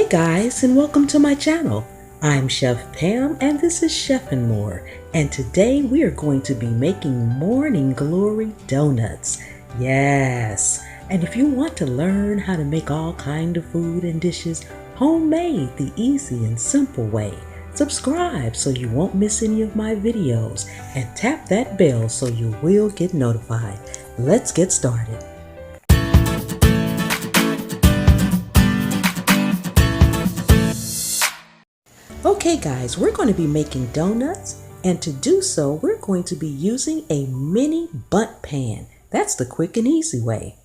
Guys, and welcome to my channel. I'm Chef Pam and this is Chef and More, and today we are going to be making Morning Glory donuts. Yes, and if you want to learn how to make all kind of food and dishes homemade the easy and simple way, subscribe so you won't miss any of my videos and tap that bell so you will get notified. Let's get started. Okay guys, we're going to be making donuts, and to do so we're going to be using a mini bundt pan. That's the quick and easy way.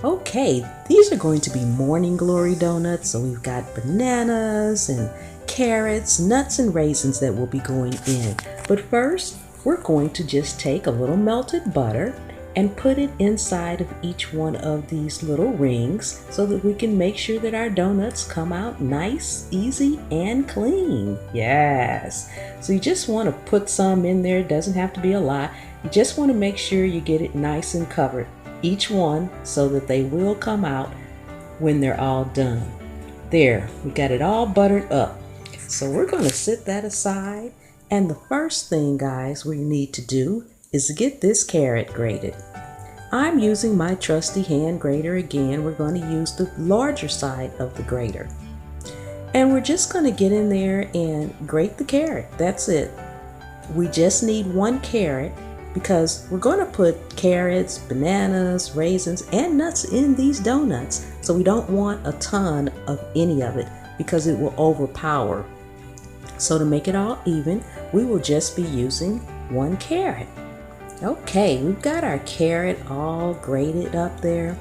Okay, these are going to be Morning Glory donuts, so we've got bananas and carrots, nuts and raisins that will be going in. But first, we're going to just take a little melted butter and put it inside of each one of these little rings so that we can make sure that our donuts come out nice, easy, and clean. Yes. So you just want to put some in there. It doesn't have to be a lot. You just want to make sure you get it nice and covered, each one, so that they will come out when they're all done. There, we got it all buttered up. So we're going to set that aside. And the first thing, guys, we need to do is get this carrot grated. I'm using my trusty hand grater again. We're going to use the larger side of the grater. And we're just going to get in there and grate the carrot. That's it. We just need one carrot because we're going to put carrots, bananas, raisins, and nuts in these donuts. So we don't want a ton of any of it because it will overpower. So to make it all even, we will just be using one carrot. Okay, we've got our carrot all grated up there.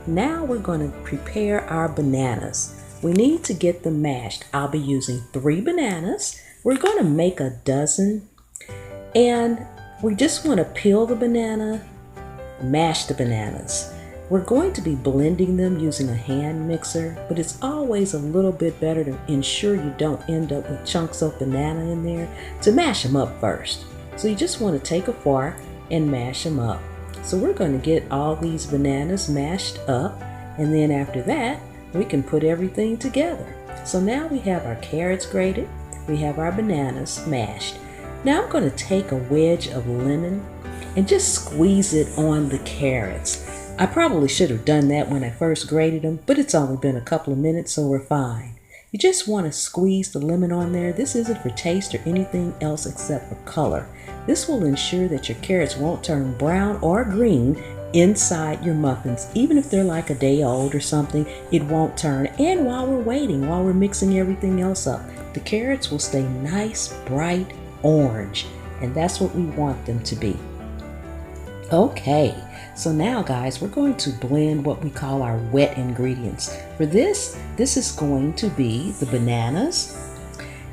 Now we're going to prepare our bananas. We need to get them mashed. I'll be using 3 bananas. We're going to make a dozen. And we just want to peel the banana, mash the bananas. We're going to be blending them using a hand mixer, but it's always a little bit better to ensure you don't end up with chunks of banana in there to mash them up first. So you just want to take a fork and mash them up. So we're going to get all these bananas mashed up, and then after that we can put everything together. So now we have our carrots grated, we have our bananas mashed. Now I'm going to take a wedge of lemon and just squeeze it on the carrots. I probably should have done that when I first grated them, but it's only been a couple of minutes, so we're fine. You just want to squeeze the lemon on there. This isn't for taste or anything else except for color. This will ensure that your carrots won't turn brown or green inside your muffins. Even if they're like a day old or something, it won't turn. And while we're waiting, while we're mixing everything else up, the carrots will stay nice, bright orange. And that's what we want them to be. Okay, so now guys, we're going to blend what we call our wet ingredients. For this is going to be the bananas.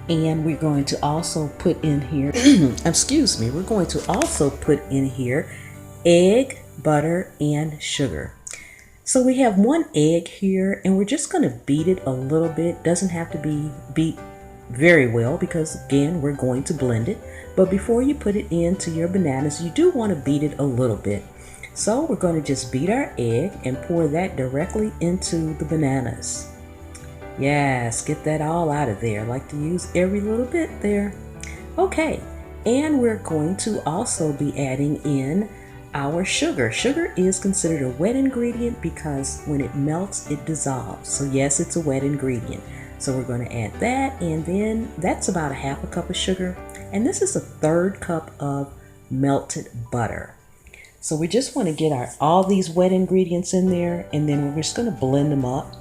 And we're going to also put in here, we're going to also put in here egg, butter, and sugar. So we have 1 egg here, and we're just going to beat it a little bit. Doesn't have to be beat very well because again, we're going to blend it. But before you put it into your bananas, you do want to beat it a little bit. So we're going to just beat our egg and pour that directly into the bananas. Yes, get that all out of there. I like to use every little bit there. Okay, and we're going to also be adding in our sugar. Sugar is considered a wet ingredient because when it melts, it dissolves. So yes, it's a wet ingredient. So we're going to add that, and then that's about 1/2 cup of sugar. And this is 1/3 cup of melted butter. So we just want to get all these wet ingredients in there, and then we're just going to blend them up.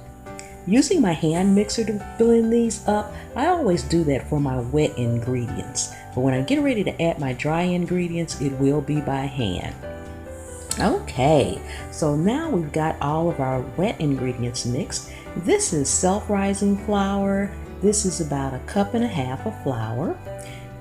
Using my hand mixer to blend these up, I always do that for my wet ingredients. But when I get ready to add my dry ingredients, it will be by hand. Okay, so now we've got all of our wet ingredients mixed. This is self-rising flour. This is about 1.5 cups of flour.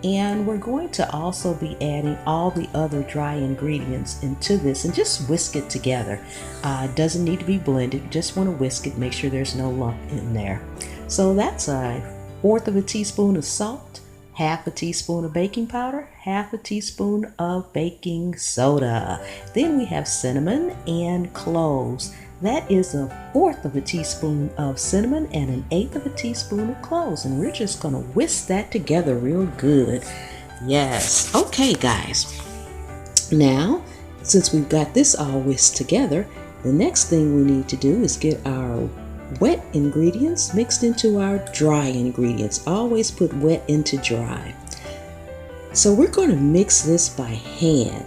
And we're going to also be adding all the other dry ingredients into this and just whisk it together. It doesn't need to be blended, you just want to whisk it, make sure there's no lump in there. So that's 1/4 teaspoon of salt, 1/2 teaspoon of baking powder, 1/2 teaspoon of baking soda. Then we have cinnamon and cloves. That is 1/4 of a teaspoon of cinnamon and 1/8 of a teaspoon of cloves. And we're just gonna whisk that together real good. Yes. Okay, guys. Now, since we've got this all whisked together, the next thing we need to do is get our wet ingredients mixed into our dry ingredients. Always put wet into dry. So we're going to mix this by hand.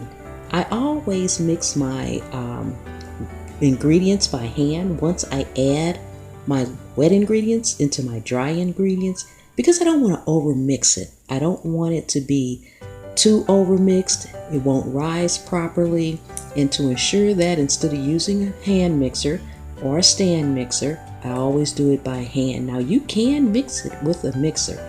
I always mix my ingredients by hand once I add my wet ingredients into my dry ingredients because I don't want to over mix it. I don't want it to be too over mixed. It won't rise properly. And to ensure that, instead of using a hand mixer or a stand mixer, I always do it by hand. Now you can mix it with a mixer,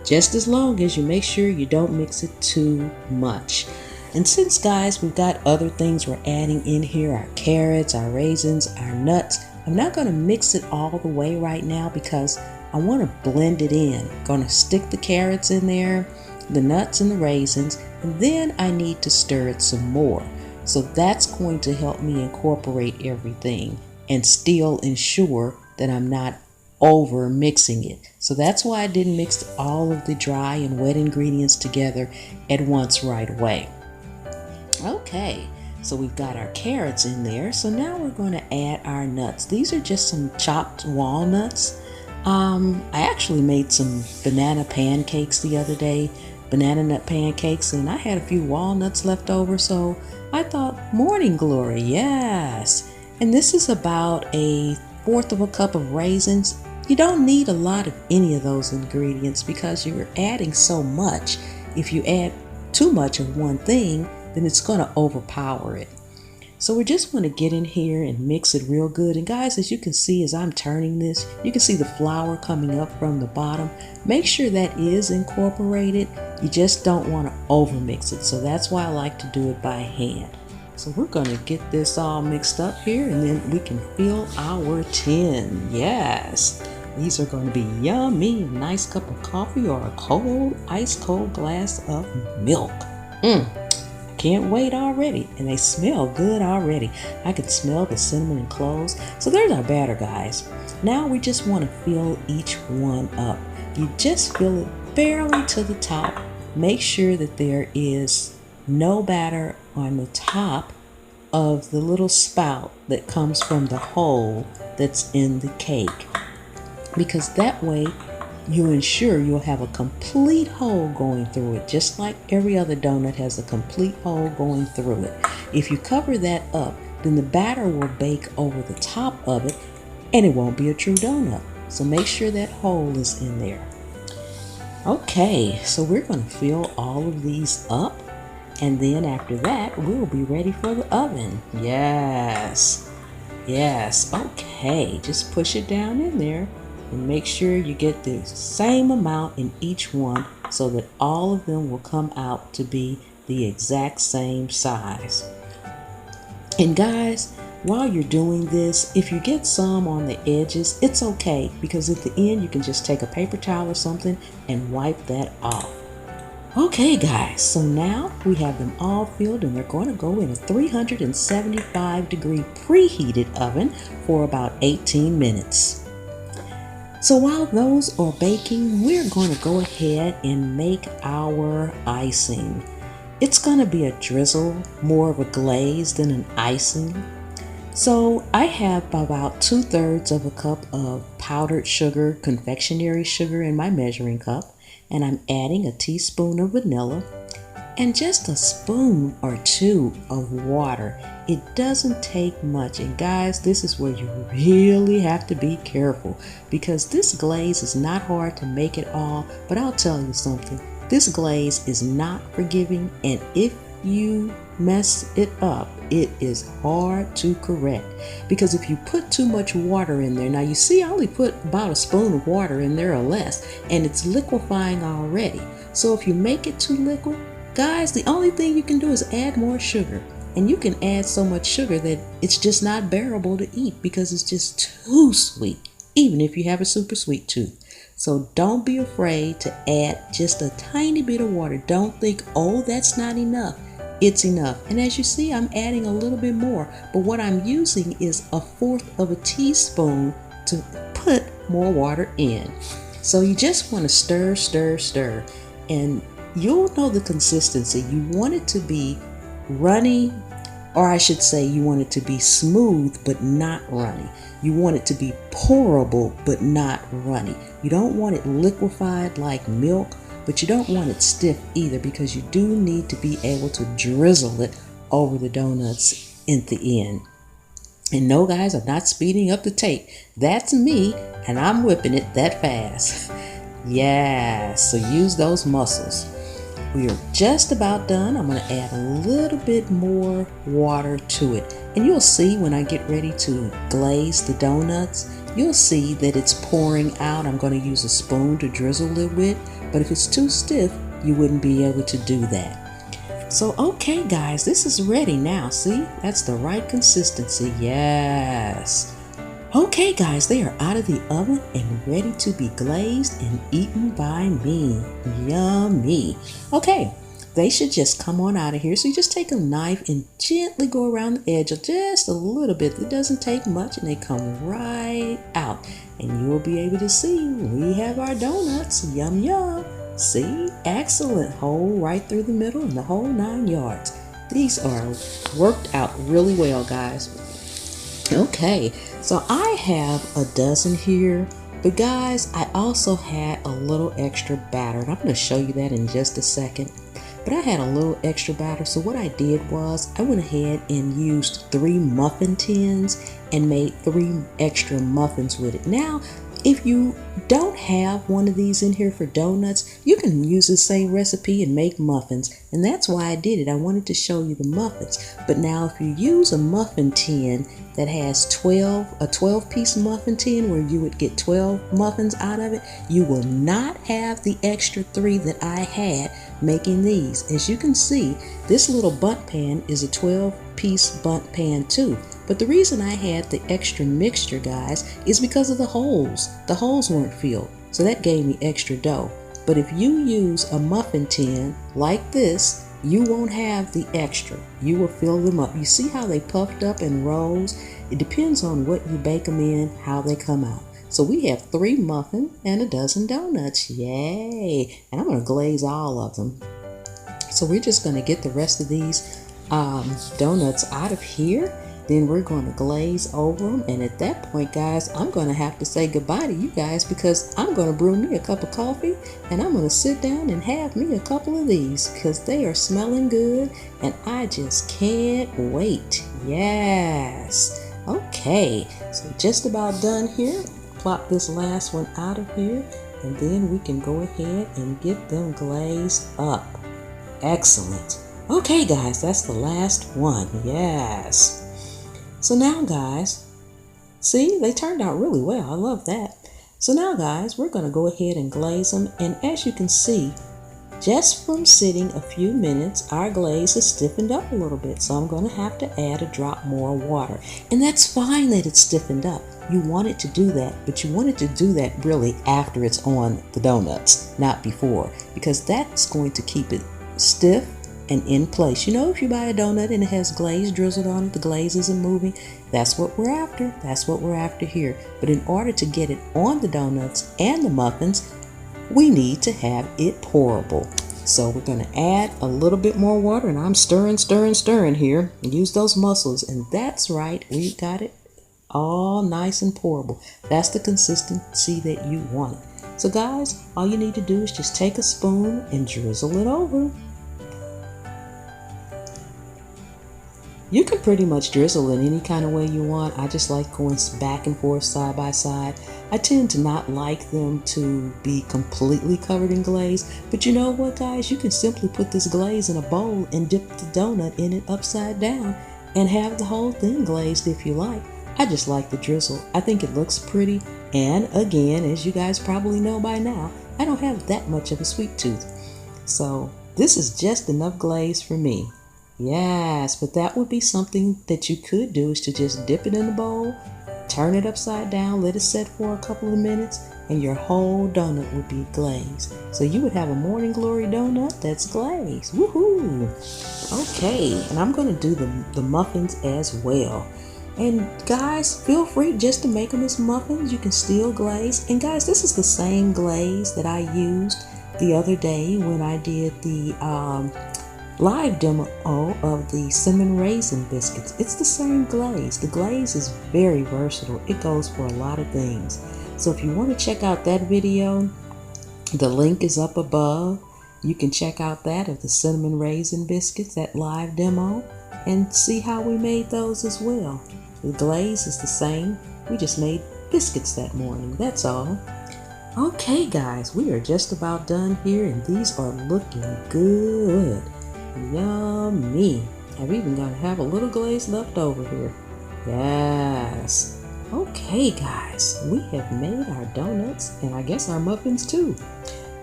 just as long as you make sure you don't mix it too much. And since, guys, we've got other things we're adding in here, our carrots, our raisins, our nuts, I'm not going to mix it all the way right now because I want to blend it in. I'm going to stick the carrots in there, the nuts and the raisins, and then I need to stir it some more. So that's going to help me incorporate everything and still ensure that I'm not over mixing it. So that's why I didn't mix all of the dry and wet ingredients together at once right away. Okay, so we've got our carrots in there. So now we're going to add our nuts. These are just some chopped walnuts. I actually made some banana pancakes the other day, banana nut pancakes, and I had a few walnuts left over, so I thought morning glory, yes. And this is about 1/4 of a cup of raisins. You don't need a lot of any of those ingredients because you're adding so much. If you add too much of one thing, then it's going to overpower it. So we just want to get in here and mix it real good. And guys, as you can see, as I'm turning this, you can see the flour coming up from the bottom. Make sure that is incorporated. You just don't want to over mix it. So that's why I like to do it by hand. So we're going to get this all mixed up here, and then we can fill our tin. Yes, these are going to be yummy. A nice cup of coffee or a cold, ice cold glass of milk. Can't wait already, and they smell good already. I can smell the cinnamon and cloves. So there's our batter, guys. Now we just want to fill each one up. You just fill it barely to the top. Make sure that there is no batter on the top of the little spout that comes from the hole that's in the cake, because that way you ensure you'll have a complete hole going through it, just like every other donut has a complete hole going through it. If you cover that up, then the batter will bake over the top of it and it won't be a true donut. So make sure that hole is in there. Okay, so we're going to fill all of these up, and then after that we'll be ready for the oven. Yes, okay, just push it down in there and make sure you get the same amount in each one so that all of them will come out to be the exact same size. And guys, while you're doing this, if you get some on the edges, it's okay, because at the end you can just take a paper towel or something and wipe that off. Okay guys, so now we have them all filled, and they're going to go in a 375-degree preheated oven for about 18 minutes. So while those are baking, we're going to go ahead and make our icing. It's going to be a drizzle, more of a glaze than an icing. So I have about 2/3 of a cup of powdered sugar, confectionery sugar, in my measuring cup, and I'm adding a teaspoon of vanilla and just a spoon or two of water. It doesn't take much. And guys, this is where you really have to be careful, because this glaze is not hard to make at all. But I'll tell you something, this glaze is not forgiving, and if you mess it up, it is hard to correct. Because if you put too much water in there, now you see I only put about a spoon of water in there or less, and it's liquefying already. So if you make it too liquid, guys, the only thing you can do is add more sugar. And you can add so much sugar that it's just not bearable to eat, because it's just too sweet, even if you have a super sweet tooth. So don't be afraid to add just a tiny bit of water. Don't think, oh, that's not enough. it's enough. And as you see, I'm adding a little bit more, but what I'm using is 1/4 teaspoon to put more water in. So you just want to stir, stir, stir, and you'll know the consistency. You want it to be runny, or I should say you want it to be smooth but not runny. You want it to be pourable but not runny. You don't want it liquefied like milk, but you don't want it stiff either, because you do need to be able to drizzle it over the donuts at the end. And no, guys, I'm not speeding up the tape. That's me, and I'm whipping it that fast. Yeah, so use those muscles. We are just about done. I'm going to add a little bit more water to it. And you'll see when I get ready to glaze the donuts, you'll see that it's pouring out. I'm going to use a spoon to drizzle it with, but if it's too stiff, you wouldn't be able to do that. So, okay guys, this is ready now. See, that's the right consistency. Yes. Okay guys, they are out of the oven and ready to be glazed and eaten by me. Yummy. Okay, they should just come on out of here. So you just take a knife and gently go around the edge just a little bit. It doesn't take much, and they come right out. And you'll be able to see we have our donuts. Yum, yum. See? Excellent. Hole right through the middle and the whole 9 yards. These are worked out really well, guys. Okay, so I have a dozen here, but guys, I also had a little extra batter, and I'm going to show you that in just a second. But I had a little extra batter, so what I did was I went ahead and used 3 muffin tins and made 3 extra muffins with it. Now, if you don't have one of these in here for donuts, you can use the same recipe and make muffins, and that's why I did it. I wanted to show you the muffins. But now if you use a muffin tin that has a 12-piece muffin tin where you would get 12 muffins out of it, you will not have the extra 3 that I had making these. As you can see, this little bundt pan is a 12-piece bundt pan too. But the reason I had the extra mixture, guys, is because of the holes. The holes weren't filled, so that gave me extra dough. But if you use a muffin tin like this, you won't have the extra. You will fill them up. You see how they puffed up and rose? It depends on what you bake them in, how they come out. So we have 3 muffins and a dozen donuts. Yay! And I'm going to glaze all of them. So we're just going to get the rest of these donuts out of here. Then we're going to glaze over them. And at that point, guys, I'm going to have to say goodbye to you guys, because I'm going to brew me a cup of coffee and I'm going to sit down and have me a couple of these, because they are smelling good and I just can't wait. Yes. Okay, so just about done here. Plop this last one out of here, and then we can go ahead and get them glazed up. Excellent. Okay, guys, that's the last one. Yes. So now, guys, see, they turned out really well. I love that. So now, guys, we're going to go ahead and glaze them. And as you can see, just from sitting a few minutes, our glaze has stiffened up a little bit. So I'm going to have to add a drop more water. And that's fine that it's stiffened up. You want it to do that, but you want it to do that really after it's on the donuts, not before, because that's going to keep it stiff and in place. You know, if you buy a donut and it has glaze drizzled on it, the glaze isn't moving. That's what we're after. That's what we're after here. But in order to get it on the donuts and the muffins, we need to have it pourable. So we're going to add a little bit more water, and I'm stirring here, and use those muscles. And that's right, we got it all nice and pourable. That's the consistency that you want. So guys, all you need to do is just take a spoon and drizzle it over. You can pretty much drizzle in any kind of way you want. I just like going back and forth, side by side. I tend to not like them to be completely covered in glaze. But you know what, guys? You can simply put this glaze in a bowl and dip the donut in it upside down and have the whole thing glazed if you like. I just like the drizzle. I think it looks pretty. And again, as you guys probably know by now, I don't have that much of a sweet tooth. So this is just enough glaze for me. Yes, but that would be something that you could do, is to just dip it in the bowl, turn it upside down, let it set for a couple of minutes, and your whole donut would be glazed. So you would have a morning glory donut that's glazed. Woohoo! Okay, and I'm going to do the muffins as well. And guys, feel free just to make them as muffins. You can still glaze. And guys, this is the same glaze that I used the other day when I did the live demo of the cinnamon raisin biscuits. It's the same glaze. The glaze is very versatile. It goes for a lot of things. So if you want to check out that video, the link is up above. You can check out that of the cinnamon raisin biscuits, that live demo, and see how we made those as well. The glaze is the same. We just made biscuits that morning. That's all. Okay guys, we are just about done here, and these are looking good. Yummy. I'm even gonna have a little glaze left over here. Yes. Okay guys, we have made our donuts and I guess our muffins too.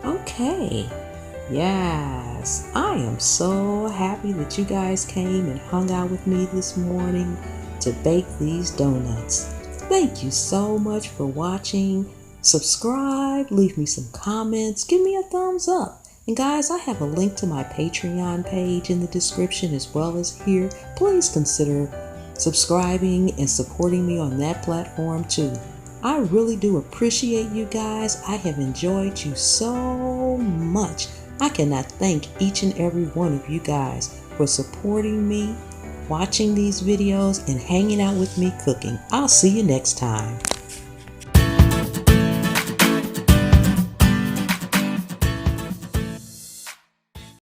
Okay. Yes, I am so happy that you guys came and hung out with me this morning to bake these donuts. Thank you so much for watching. Subscribe, leave me some comments, give me a thumbs up. And guys, I have a link to my Patreon page in the description as well as here. Please consider subscribing and supporting me on that platform too. I really do appreciate you guys. I have enjoyed you so much. I cannot thank each and every one of you guys for supporting me, watching these videos, and hanging out with me cooking. I'll see you next time.